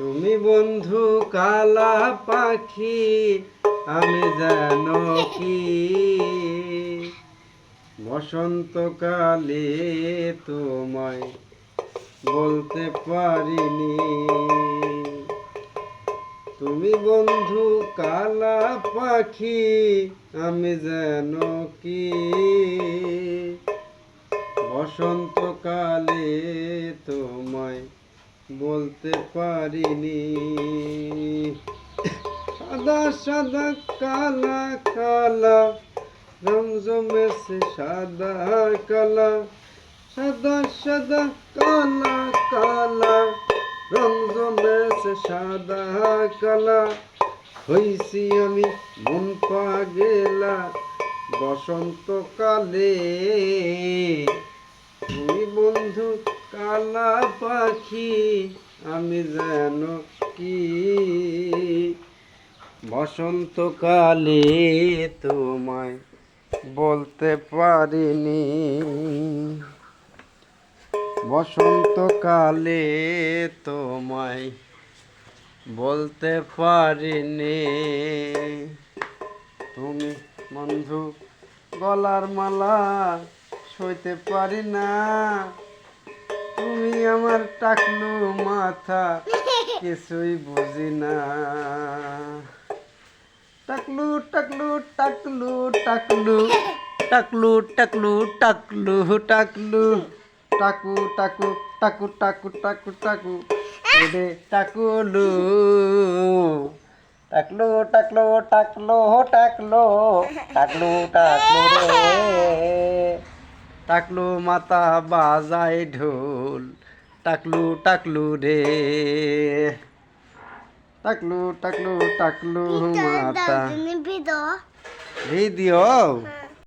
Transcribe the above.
তুমি বন্ধু কালা পাখি, আমি যেন কি বসন্তকালে তোমায় বলতে পারিনি। তুমি বন্ধু কালা পাখি, আমি যেন কি বসন্তকালে তোমায় বলতে পারিনি। সাদা সাদা কালা কালা রং জমেছে সাদা কালা, সাদা সাদা কালা কালা রং জমেছে সাদা কালা। হইছি আমি মন পাগেলা বসন্তকালে। তুমি বন্ধু কালা পাখি, আমি যেন কি বসন্তকালে তোমায় বলতে পারিনি। বসন্তকালে তোমায় বলতে পারিনি। তুমি বন্ধু গলার মালা সইতে পারি না, তুমি আমার টাকলু মাথা কিছুই বুঝি না। টাকলু টাকলু টাকলু টাকলু টাকলু টাকলু টাকলু টাকলু টাকু টাকু টাকু টাকু টাকু টাকু রে টাকুলু টাকলু টাকলু টাকলু টাকলু টাকলু টাকলু রে টাকলু মাথা বাজায় ঢোল, টাকলু টাকলু রে টাকলু টাকলু টাকলু মাথা। ভিডিও